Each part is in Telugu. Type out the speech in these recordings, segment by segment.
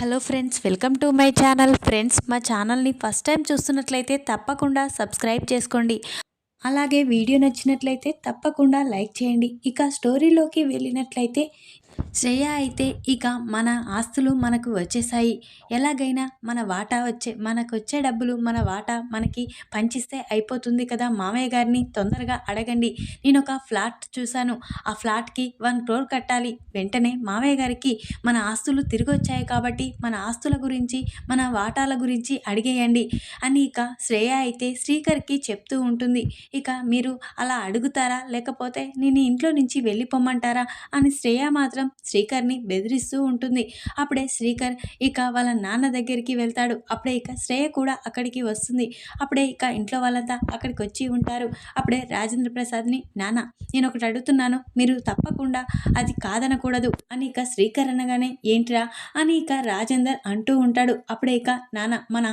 Hello friends, welcome to my channel. Friends, మా ఛానల్ని ఫస్ట్ టైం చూస్తున్నట్లయితే తప్పకుండా సబ్స్క్రైబ్ చేసుకోండి. అలాగే వీడియో నచ్చినట్లయితే తప్పకుండా లైక్ చేయండి. ఇక స్టోరీలోకి వెళ్ళినట్లయితే శ్రేయ అయితే ఇక మన ఆస్తులు మనకు వచ్చేసాయి, ఎలాగైనా మన వాటా మనకు వచ్చే డబ్బులు మన వాటా మనకి పంచిస్తే అయిపోతుంది కదా, మామయ్య గారిని తొందరగా అడగండి, నేను ఒక ఫ్లాట్ చూశాను, ఆ ఫ్లాట్కి 1 crore కట్టాలి, వెంటనే మామయ్య గారికి మన ఆస్తులు తిరిగి వచ్చాయి కాబట్టి మన ఆస్తుల గురించి మన వాటాల గురించి అడిగేయండి అని ఇక శ్రేయ అయితే శ్రీకర్కి చెప్తూ ఉంటుంది. ఇక మీరు అలా అడుగుతారా, లేకపోతే నేను ఇంట్లో నుంచి వెళ్ళిపోమ్మంటారా అని శ్రేయ మాత్రం శ్రీకర్ని బెదిరిస్తూ ఉంటుంది. అప్పుడే శ్రీకర్ ఇక వాళ్ళ నాన్న దగ్గరికి వెళ్తాడు. అప్పుడే ఇక శ్రేయ కూడా అక్కడికి వస్తుంది. అప్పుడే ఇక ఇంట్లో వాళ్ళంతా అక్కడికి వచ్చి ఉంటారు. అప్పుడే రాజేంద్ర ప్రసాద్ని, నాన్న నేను ఒకటి అడుగుతున్నాను, మీరు తప్పకుండా అది కాదనకూడదు అని ఇక శ్రీకర్ అనగానే, ఏంట్రా అని ఇక రాజేందర్ అంటూ ఉంటాడు. అప్పుడే ఇక నాన్న, మన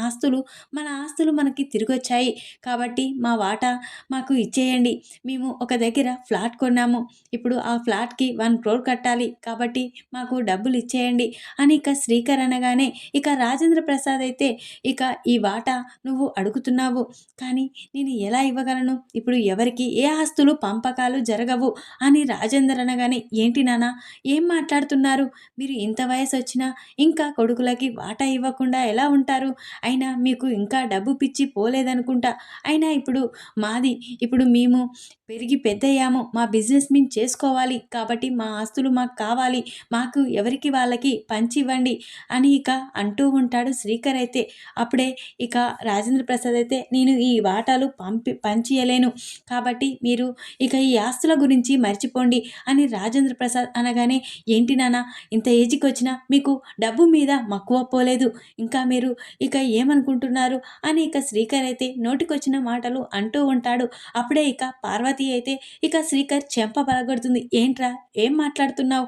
ఆస్తులు మనకి తిరిగి వచ్చాయి కాబట్టి మా వాటా మాకు ఇచ్చేయండి, మేము ఒక దగ్గర ఫ్లాట్ కొన్నాము, ఇప్పుడు ఆ ఫ్లాట్కి 1 crore కట్టాలి కాబట్టి మాకు డబ్బులు ఇచ్చేయండి అని ఇక శ్రీకర్ అనగానే, ఇక రాజేంద్ర ప్రసాద్ అయితే ఇక ఈ వాటా నువ్వు అడుగుతున్నావు కానీ నేను ఎలా ఇవ్వగలను, ఇప్పుడు ఎవరికి ఏ ఆస్తులు పంపకాలు జరగవు అని రాజేందర్ అనగానే, ఏంటి నాన్న ఏం మాట్లాడుతున్నారు, మీరు ఇంత వయసు వచ్చినా ఇంకా కొడుకులకి వాటా ఇవ్వకుండా ఎలా ఉంటారు, అయినా మీకు ఇంకా డబ్బు పిచ్చి పోలేదనుకుంటా, అయినా ఇప్పుడు మేము పెరిగి పెద్దయ్యాము, మా బిజినెస్ మేము చేసుకోవాలి కాబట్టి మా ఆస్తులు మాకు కావాలి, మాకు ఎవరికి వాళ్ళకి పంచి ఇవ్వండి అని ఇక అంటూ ఉంటాడు శ్రీకర్ అయితే. అప్పుడే ఇక రాజేంద్ర ప్రసాద్ అయితే, నేను ఈ వాటాలు పంచియలేను కాబట్టి మీరు ఇక ఈ ఆస్తుల గురించి మర్చిపోండి అని రాజేంద్ర ప్రసాద్ అనగానే, ఏంటి నాన్న ఇంత ఏజ్కి వచ్చినా మీకు డబ్బు మీద మక్కువ పోలేదు, ఇంకా మీరు ఇక ఏమనుకుంటున్నారు అని ఇక శ్రీకర్ అయితే నోటికొచ్చిన మాటలు అంటూ ఉంటాడు. అప్పుడే ఇక పార్వతి అయితే ఇక శ్రీకర్ చెంప పలగొడుతుంది. ఏంట్రా ఏం మాట్లాడుతున్నావు,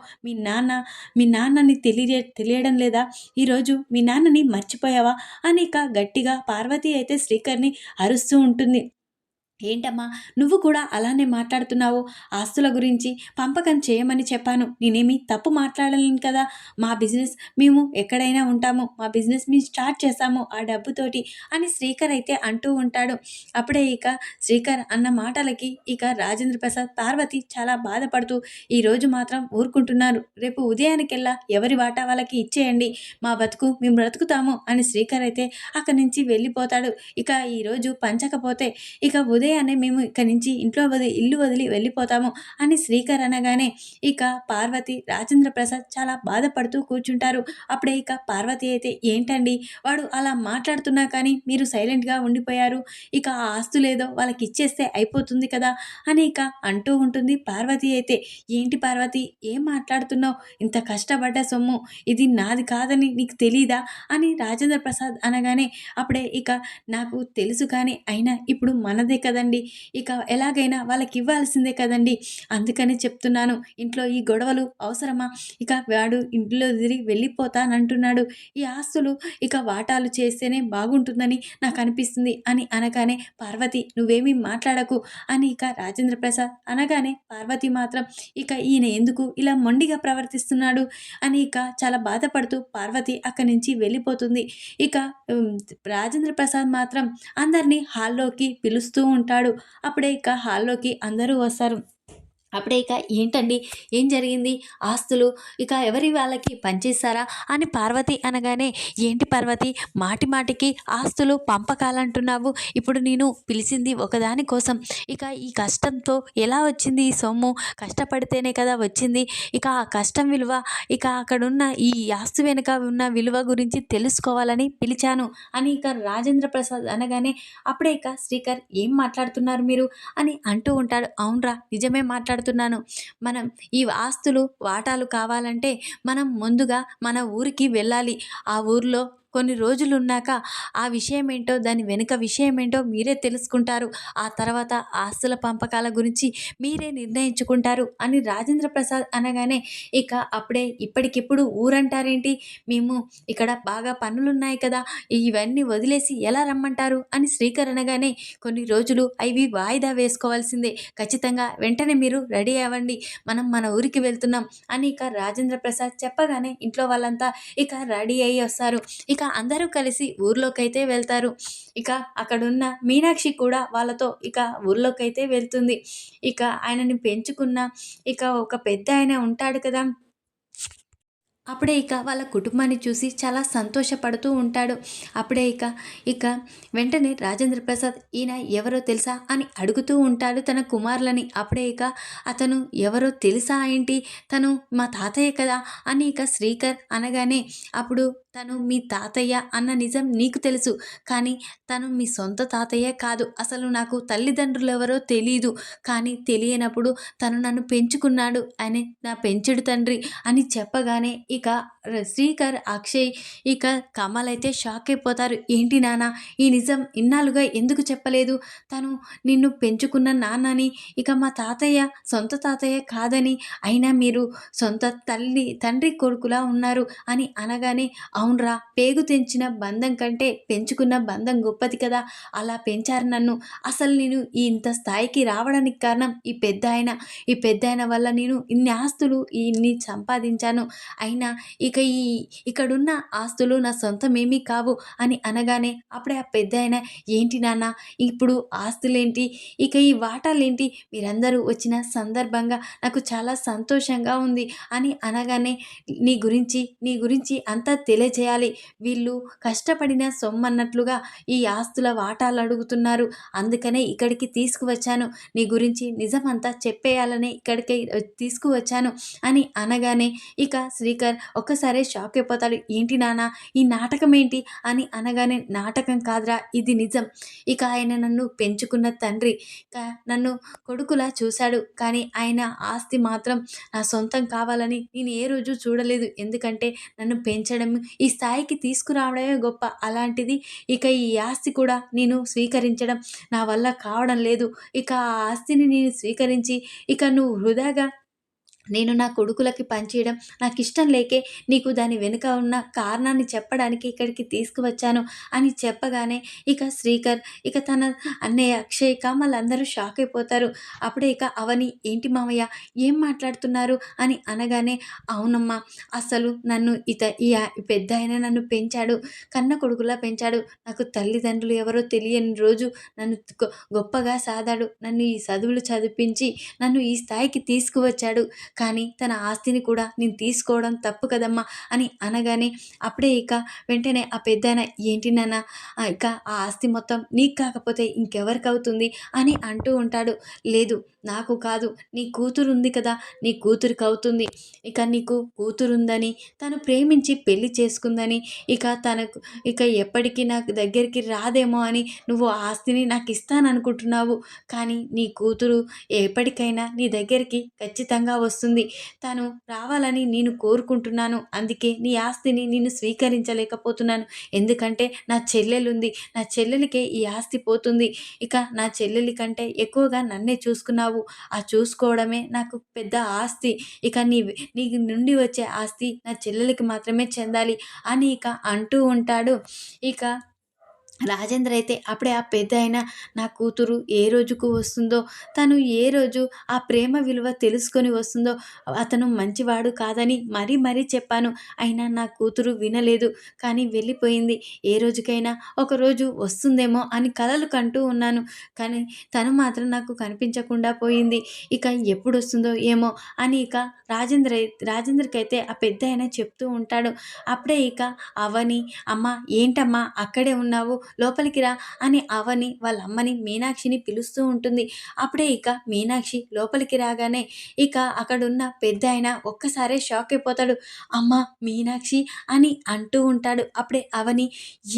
మీ నాన్నని తెలియడం లేదా, ఈరోజు మీ నాన్నని మర్చిపోయావా అని ఇక గట్టిగా పార్వతి అయితే శ్రీకర్ని అరుస్తూ ఉంటుంది. ఏంటమ్మా నువ్వు కూడా అలానే మాట్లాడుతున్నావు, ఆస్తుల గురించి పంపకం చేయమని చెప్పాను, నేనేమి తప్పు మాట్లాడలేను కదా, మా బిజినెస్ మేము ఎక్కడైనా ఉంటాము, మా బిజినెస్ మేము స్టార్ట్ చేస్తాము ఆ డబ్బుతోటి అని శ్రీకర్ అయితే అంటూ ఉంటాడు. అప్పుడే ఇక శ్రీకర్ అన్న మాటలకి ఇక రాజేంద్ర ప్రసాద్, పార్వతి చాలా బాధపడుతూ, ఈరోజు మాత్రం ఊరుకుంటున్నారు, రేపు ఉదయానికెల్లా ఎవరి వాటా వాళ్ళకి ఇచ్చేయండి, మా బతుకు మేము బ్రతుకుతాము అని శ్రీకర్ అయితే అక్కడి నుంచి వెళ్ళిపోతాడు. ఇక ఈరోజు పంచకపోతే ఇక ఉదయాన్నే మేము ఇక్కడి నుంచి ఇల్లు వదిలి వెళ్ళిపోతాము అని శ్రీకర్ అనగానే, ఇక పార్వతి, రాజేంద్ర ప్రసాద్ చాలా బాధపడుతూ కూర్చుంటారు. అప్పుడే ఇక పార్వతి అయితే, ఏంటండి వాడు అలా మాట్లాడుతున్నా కానీ మీరు సైలెంట్గా ఉండిపోయారు, ఇక ఆ ఆస్తులేదో వాళ్ళకి ఇచ్చేస్తే అయిపోతుంది కదా అని ఇక అంటూ ఉంటుంది పార్వతి అయితే. ఏంటి పార్వతి ఏం మాట్లాడుతున్నావు, ఇంత కష్టపడ్డ సొమ్ము ఇది నాది కాదని నీకు తెలీదా అని రాజేంద్ర ప్రసాద్ అనగానే, అప్పుడే ఇక నాకు తెలుసు కానీ అయినా ఇప్పుడు మనదే కదండి, ఇక ఎలాగైనా వాళ్ళకి ఇవ్వాల్సిందే కదండి, అందుకని చెప్తున్నాను, ఇంట్లో ఈ గొడవలు అవసరమా, ఇక వాడు ఇంట్లో తిరిగి వెళ్ళిపోతానంటున్నాడు, ఈ ఆస్తులు ఇక వాటాలు చేస్తేనే బాగుంటుందని నాకు అనిపిస్తుంది అని అనగానే, పార్వతి నువ్వేమీ మాట్లాడకు అని ఇక రాజేంద్ర ప్రసాద్ అనగానే, పార్వతి మాత్రం ఇక ఈయన ఎందుకు ఇలా మొండిగా ప్రవర్తిస్తున్నాడు అని ఇక చాలా బాధపడుతూ పార్వతి అక్కడి నుంచి వెళ్ళిపోతుంది. ఇక రాజేంద్ర ప్రసాద్ మాత్రం అందరినీ హాల్లోకి పిలుస్తూ ఉంటాడు. అప్పుడే ఇక హాల్లోకి అందరూ వస్తారు. అప్పుడే ఇక ఏంటండి ఏం జరిగింది, ఆస్తులు ఇక ఎవరి వాళ్ళకి పంచేస్తారా అని పార్వతి అనగానే, ఏంటి పార్వతి మాటి మాటికి ఆస్తులు పంపకాలంటున్నావు, ఇప్పుడు నేను పిలిచింది ఒకదాని కోసం, ఇక ఈ కష్టంతో ఎలా వచ్చింది ఈ సొమ్ము, కష్టపడితేనే కదా వచ్చింది, ఇక ఆ కష్టం విలువ, ఇక అక్కడున్న ఈ ఆస్తు వెనుక ఉన్న విలువ గురించి తెలుసుకోవాలని పిలిచాను అని ఇక రాజేంద్ర ప్రసాద్ అనగానే, అప్పుడే ఇక శ్రీకర్ ఏం మాట్లాడుతున్నారు మీరు అని అంటూ ఉంటాడు. అవునరా నిజమే మాట్లాడుతున్నాను, మనం ఈ ఆస్తులు వాటాలు కావాలంటే మనం ముందుగా మన ఊరికి వెళ్ళాలి, ఆ ఊర్లో కొన్ని రోజులున్నాక ఆ విషయం ఏంటో, దాని వెనుక విషయం ఏంటో మీరే తెలుసుకుంటారు. ఆ తర్వాత ఆస్తుల పంపకాల గురించి మీరే నిర్ణయించుకుంటారు అని రాజేంద్ర ప్రసాద్ అనగానే, ఇక అప్పుడే ఇప్పటికిప్పుడు ఊరంటారేంటి? మేము ఇక్కడ బాగా పనులున్నాయి కదా! ఇవన్నీ వదిలేసి ఎలా రమ్మంటారు? అని శ్రీకర్ అనగానే, కొన్ని రోజులు అవి వాయిదా వేసుకోవాల్సిందే. ఖచ్చితంగా వెంటనే మీరు రెడీ అవ్వండి. మనం మన ఊరికి వెళ్తున్నాం అని ఇక రాజేంద్ర ప్రసాద్ చెప్పగానే ఇంట్లో వాళ్ళంతా ఇక రెడీ అయ్యి వస్తారు. ఇక అందరూ కలిసి ఊర్లోకైతే వెళ్తారు. ఇక అక్కడున్న మీనాక్షి కూడా వాళ్ళతో ఇక ఊర్లోకైతే వెళ్తుంది. ఇక ఆయనని పెంచుకున్న ఇక ఒక పెద్దాయన ఉంటాడు కదా! అప్పుడే ఇక వాళ్ళ కుటుంబాన్ని చూసి చాలా సంతోషపడుతూ ఉంటాడు. అప్పుడే ఇక వెంటనే రాజేంద్ర ప్రసాద్ ఈయన ఎవరో తెలుసా అని అడుగుతూ ఉంటాడు తన కుమారులని. అప్పుడే అతను ఎవరో తెలుసా ఏంటి? తను మా తాతయ్య కదా అని ఇక శ్రీకర్ అనగానే, అప్పుడు తను మీ తాతయ్య అన్న నిజం నీకు తెలుసు. కానీ తను మీ సొంత తాతయ్య కాదు. అసలు నాకు తల్లిదండ్రులు ఎవరో తెలీదు. కానీ తెలియనప్పుడు తను నన్ను పెంచుకున్నాడు. ఆయన నా పెంచుడు తండ్రి అని చెప్పగానే ఇక శ్రీకర్, అక్షయ్, ఇక కమల్ అయితే షాక్ అయిపోతారు. ఏంటి నాన్న ఈ నిజం ఇన్నాళ్ళుగా ఎందుకు చెప్పలేదు? తను నిన్ను పెంచుకున్న నాన్నని, ఇక మా తాతయ్య సొంత తాతయ్య కాదని, అయినా మీరు సొంత తండ్రి కొడుకులా ఉన్నారు అని అనగానే, అవునరా, పేగు తెంచిన బంధం కంటే పెంచుకున్న బంధం గొప్పది కదా! అలా పెంచారు నన్ను. అసలు నేను ఇంత స్థాయికి రావడానికి కారణం ఈ పెద్దాయన వల్ల నేను ఇన్ని ఆస్తులు ఇన్ని సంపాదించాను. అయినా ఇక ఇక్కడున్న ఆస్తులు నా సొంతమేమీ కావు అని అనగానే, అప్పుడే ఆ పెద్దాయన, ఏంటి నాన్న ఇప్పుడు ఆస్తులేంటి? ఇక ఈ వాటాలేంటి? మీరందరూ వచ్చిన సందర్భంగా నాకు చాలా సంతోషంగా ఉంది అని అనగానే, నీ గురించి అంతా తెలియజేయాలి. వీళ్ళు కష్టపడిన సొమ్మన్నట్లుగా ఈ ఆస్తుల వాటాలు అడుగుతున్నారు. అందుకనే ఇక్కడికి తీసుకువచ్చాను. నీ గురించి నిజమంతా చెప్పేయాలని ఇక్కడికి తీసుకువచ్చాను అని అనగానే, ఇక శ్రీకర్ ఒక్కసారే షాక్ అయిపోతాడు. ఏంటి నాన్న ఈ నాటకం ఏంటి అని అనగానే, నాటకం కాదురా, ఇది నిజం. ఇక ఆయన నన్ను పెంచుకున్న తండ్రి. నన్ను కొడుకులా చూశాడు. కానీ ఆయన ఆస్తి మాత్రం నా సొంతం కావాలని నేను ఏ రోజు చూడలేదు. ఎందుకంటే నన్ను పెంచడం, ఈ స్థాయికి తీసుకురావడమే గొప్ప. అలాంటిది ఇక ఈ ఆస్తి కూడా నేను స్వీకరించడం నా వల్ల కావడం లేదు. ఇక ఆ ఆస్తిని నేను స్వీకరించి ఇక నువ్వు వృధాగా నేను నా కొడుకులకి పంచేయడం నాకిష్టం లేకే నీకు దాని వెనుక ఉన్న కారణాన్ని చెప్పడానికి ఇక్కడికి తీసుకువచ్చాను అని చెప్పగానే, ఇక శ్రీకర్, ఇక తన అన్నయ్య అక్షయ్, కమల్ అందరూ షాక్ అయిపోతారు. అప్పుడే ఇక అవని, ఏంటి మామయ్య ఏం మాట్లాడుతున్నారు అని అనగానే, అవునమ్మా, అసలు నన్ను ఈ పెద్దాయన నన్ను పెంచాడు. కన్న కొడుకులా పెంచాడు. నాకు తల్లిదండ్రులు ఎవరో తెలియని రోజు నన్ను గొప్పగా సాదాడు. నన్ను ఈ చదువులు చదివించి నన్ను ఈ స్థాయికి తీసుకువచ్చాడు. కానీ తన ఆస్తిని కూడా నేను తీసుకోవడం తప్పు కదమ్మా అని అనగానే, అప్పుడే ఇక వెంటనే ఆ పెద్దాయన, ఏంటి నాన్న ఇక ఆ ఆస్తి మొత్తం నీకు కాకపోతే ఇంకెవరికి అవుతుంది అని అంటూ ఉంటాడు. లేదు, నాకు కాదు, నీ కూతురు ఉంది కదా, నీ కూతురికి అవుతుంది. ఇక నీకు కూతురుందని, తను ప్రేమించి పెళ్లి చేసుకుందని, ఇక ఎప్పటికీ నాకు దగ్గరికి రాదేమో అని నువ్వు ఆ ఆస్తిని నాకు ఇస్తాననుకుంటున్నావు. కానీ నీ కూతురు ఎప్పటికైనా నీ దగ్గరికి ఖచ్చితంగా వస్తుంది. తను రావాలని నేను కోరుకుంటున్నాను. అందుకే నీ ఆస్తిని నేను స్వీకరించలేకపోతున్నాను. ఎందుకంటే నా చెల్లెలుంది. నా చెల్లెలికే ఈ ఆస్తి పోతుంది. ఇక నా చెల్లెలి కంటే ఎక్కువగా నన్నే చూసుకున్నావు. ఆ చూసుకోవడమే నాకు పెద్ద ఆస్తి. ఇక నీ నుండి వచ్చే ఆస్తి నా చెల్లెలికి మాత్రమే చెందాలి అని ఇక అంటూ ఉంటాడు. ఇక రాజేంద్ర అయితే అప్పుడే ఆ పెద్దాయన, నా కూతురు ఏ రోజుకు వస్తుందో, తను ఏ రోజు ఆ ప్రేమ విలువ తెలుసుకొని వస్తుందో, అతను మంచివాడు కాదని మరీ మరీ చెప్పాను. అయినా నా కూతురు వినలేదు. కానీ వెళ్ళిపోయింది. ఏ రోజుకైనా ఒకరోజు వస్తుందేమో అని కలలు కంటూ ఉన్నాను. కానీ తను మాత్రం నాకు కనిపించకుండా పోయింది. ఇక ఎప్పుడొస్తుందో ఏమో అని ఇక రాజేంద్రకైతే ఆ పెద్దాయన చెప్తూ ఉంటాడు. అప్పుడే ఇక అవని, అమ్మ ఏంటమ్మా అక్కడే ఉన్నావు, లోపలికి రా అని అవని వాళ్ళ అమ్మని మీనాక్షిని పిలుస్తూ ఉంటుంది. అప్పుడే ఇక మీనాక్షి లోపలికి రాగానే, ఇక అక్కడున్న పెద్దాయన ఒక్కసారే షాక్ అయిపోతాడు. అమ్మ మీనాక్షి అని అంటూ ఉంటాడు. అప్పుడే అవని,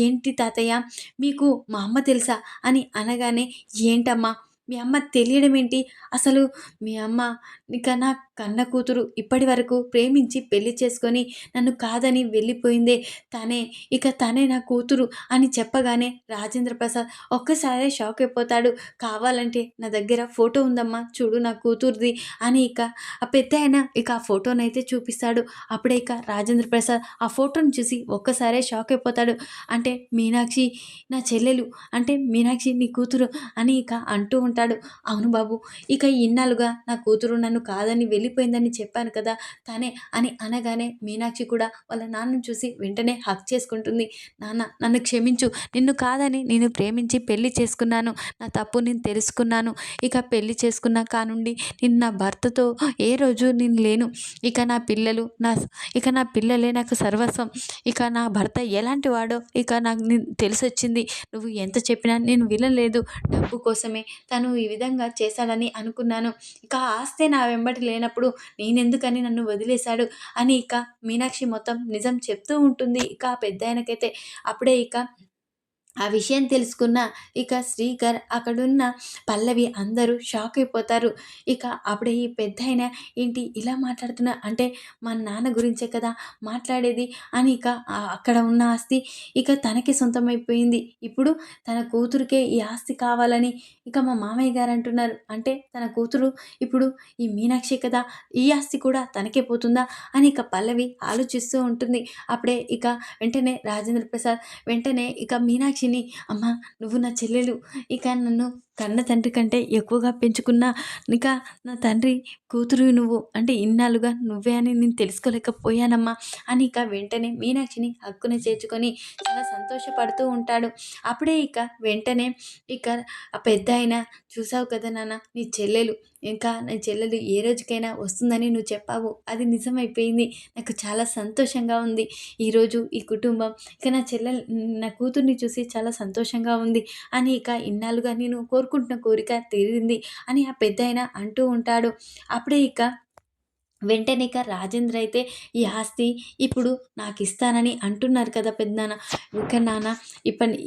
ఏంటి తాతయ్య మీకు మా అమ్మ తెలుసా అని అనగానే, ఏంటమ్మా మీ అమ్మ తెలియడం ఏంటి? అసలు మీ అమ్మ ఇక నా కన్న కూతురు ఇప్పటి వరకు ప్రేమించి పెళ్లి చేసుకొని నన్ను కాదని వెళ్ళిపోయిందే. తనే, ఇక తనే నా కూతురు అని చెప్పగానే రాజేంద్ర ప్రసాద్ ఒక్కసారే షాక్ అయిపోతాడు. కావాలంటే నా దగ్గర ఫోటో ఉందమ్మా చూడు నా కూతురిది అని ఇక ఆ పెద్దాయన ఇక ఆ ఫోటోనైతే చూపిస్తాడు. అప్పుడే ఇక రాజేంద్ర ప్రసాద్ ఆ ఫోటోని చూసి ఒక్కసారే షాక్ అయిపోతాడు. అంటే మీనాక్షి నా చెల్లెలు, అంటే మీనాక్షి నీ కూతురు అని ఇక అంటూ ఉంటాడు. అవును బాబు, ఇక ఇన్నాళ్ళుగా నా కూతురు నన్ను కాదని వెళ్ళిపోయిందని చెప్పాను కదా! తనే అని అనగానే మీనాక్షి కూడా వాళ్ళ నాన్నని చూసి వెంటనే హగ్ చేసుకుంటుంది. నాన్న నన్ను క్షమించు. నిన్ను కాదని నేను ప్రేమించి పెళ్లి చేసుకున్నాను. నా తప్పు నేను తెలుసుకున్నాను. ఇక పెళ్లి చేసుకున్న కానుండి నేను నా భర్తతో ఏ రోజు నేను లేను. ఇక నా పిల్లలు ఇక నా పిల్లలే నాకు సర్వస్వం. ఇక నా భర్త ఎలాంటి వాడో ఇక నాకు తెలిసొచ్చింది. నువ్వు ఎంత చెప్పినా నేను వినలేదు. డబ్బు కోసమే తను ఈ విధంగా చేశాడని అనుకున్నాను. ఇక ఆ ఆస్తే నా వెంబడి లేనప్పుడు నేనెందుకని నన్ను వదిలేశాడు అని ఇక మీనాక్షి మొత్తం నిజం చెప్తూ ఉంటుంది. ఇక ఆ పెద్దాయనకైతే అప్పుడే ఇక ఆ విషయం తెలుసుకున్న ఇక శ్రీకర్, అక్కడున్న పల్లవి అందరూ షాక్ అయిపోతారు. ఇక అప్పుడే ఈ పెద్దాయన ఏంటి ఇలా మాట్లాడుతున్నా అంటే మా నాన్న గురించే కదా మాట్లాడేది అని ఇక అక్కడ ఉన్న ఆస్తి ఇక తనకే సొంతమైపోయింది. ఇప్పుడు తన కూతురికే ఈ ఆస్తి కావాలని ఇక మా మామయ్య గారు అంటున్నారు. అంటే తన కూతురు ఇప్పుడు ఈ మీనాక్షి కదా! ఈ ఆస్తి కూడా తనకే పోతుందా అని ఇక పల్లవి ఆలోచిస్తూ ఉంటుంది. అప్పుడే ఇక వెంటనే రాజేంద్ర ప్రసాద్ వెంటనే ఇక మీనాక్షిని, "అమ్మ నువ్వు నా చెల్లెలు. ఇక నన్ను కన్న తండ్రి కంటే ఎక్కువగా పెంచుకున్న ఇక నా తండ్రి కూతురివి నువ్వు. అంటే ఇన్నాళ్ళుగా నువ్వే అని నేను తెలుసుకోలేకపోయానమ్మా" అని ఇక వెంటనే మీనాక్షిని హక్కున చేర్చుకొని చాలా సంతోషపడుతూ ఉంటాడు. అప్పుడే ఇక వెంటనే ఇక ఆ పెద్దాయన, "చూసావు కదా నాన్న నీ చెల్లెలు, ఇంకా నీ చెల్లెలు ఏ రోజుకైనా వస్తుందని నువ్వు చెప్పావు. అది నిజమైపోయింది. నాకు చాలా సంతోషంగా ఉంది. ఈరోజు ఈ కుటుంబం ఇక నా కూతుర్ని చూసి చాలా సంతోషంగా ఉంది" అని ఇక ఇన్నాళ్ళుగా నేను కోరుకుంటున్న కోరిక తీరింది అని ఆ పెద్దాయన అంటూ ఉంటాడు. అప్పుడే ఇక వెంటనే ఇక రాజేంద్ర అయితే ఈ ఆస్తి ఇప్పుడు నాకిస్తానని అంటున్నారు కదా పెదనాన్న. ఇక నాన్న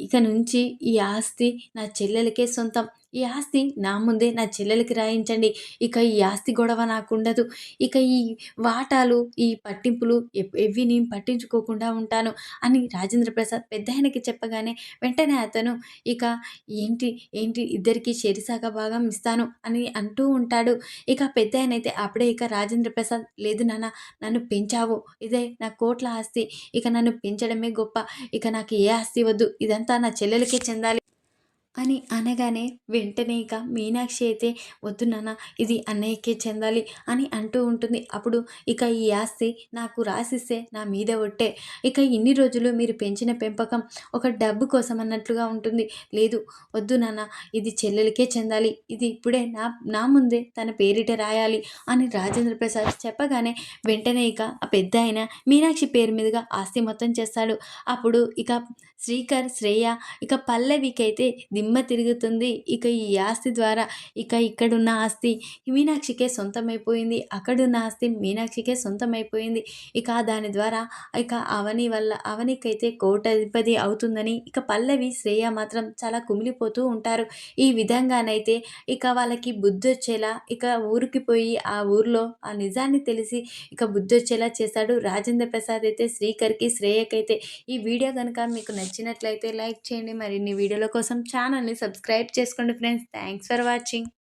ఇక నుంచి ఈ ఆస్తి నా చెల్లెలకే సొంతం. ఈ ఆస్తి నా ముందే నా చెల్లెలకి రాయించండి. ఇక ఈ ఆస్తి గొడవ నాకుండదు. ఇక ఈ వాటాలు, ఈ పట్టింపులు ఎవ్వి నేను పట్టించుకోకుండా ఉంటాను అని రాజేంద్ర ప్రసాద్ పెద్దాయనకి చెప్పగానే వెంటనే అతను ఇక ఏంటి ఏంటి ఇద్దరికీ చెరిసగ భాగం ఇస్తాను అని అంటూ ఉంటాడు. ఇక పెద్దాయనైతే అప్పుడే ఇక రాజేంద్ర ప్రసాద్, "లేదు నాన్న నన్ను పెంచావు. ఇదే నా కోట్ల ఆస్తి. ఇక నన్ను పెంచడమే గొప్ప. ఇక నాకు ఏ ఆస్తి వద్దు. ఇదంతా నా చెల్లెలకే చెందాలి" అని అనగానే వెంటనే ఇక మీనాక్షి అయితే, "వద్దు నాన్న ఇది అన్నయ్యకే చెందాలి" అని అంటూ ఉంటుంది. అప్పుడు ఇక ఈ ఆస్తి నాకు రాసిస్తే నా మీద ఒట్టే. ఇక ఇన్ని రోజులు మీరు పెంచిన పెంపకం ఒక డబ్బు కోసం అన్నట్లుగా ఉంటుంది. లేదు వద్దు నాన్న ఇది చెల్లెలకే చెందాలి. ఇది ఇప్పుడే నా ముందే తన పేరిట రాయాలి అని రాజేంద్ర ప్రసాద్ చెప్పగానే వెంటనే ఇక ఆ పెద్దాయన మీనాక్షి పేరు మీదుగా ఆస్తి మొత్తం చేస్తాడు. అప్పుడు ఇక శ్రీకర్, శ్రేయ, ఇక పల్లవికైతే దిమ్మ తిరుగుతుంది. ఇక ఈ ఆస్తి ద్వారా ఇక ఇక్కడున్న ఆస్తి మీనాక్షికే సొంతమైపోయింది. అక్కడున్న ఆస్తి మీనాక్షికే సొంతమైపోయింది. ఇక దాని ద్వారా ఇక అవనికైతే కోటాధిపతి అవుతుందని ఇక పల్లవి, శ్రేయ మాత్రం చాలా కుమిలిపోతూ ఉంటారు. ఈ విధంగానైతే ఇక వాళ్ళకి బుద్ధొచ్చేలా ఇక ఊరికి పోయి ఆ ఊర్లో ఆ నిజాన్ని తెలిసి ఇక బుద్ధొచ్చేలా చేశాడు రాజేంద్ర ప్రసాద్ అయితే శ్రీకర్‌కి, శ్రేయకైతే. ఈ వీడియో గనుక మీకు నచ్చినట్లయితే లైక్ చేయండి. మరిన్ని వీడియోల కోసం ఛానల్‌ని సబ్స్క్రైబ్ చేసుకోండి ఫ్రెండ్స్. Thanks for watching.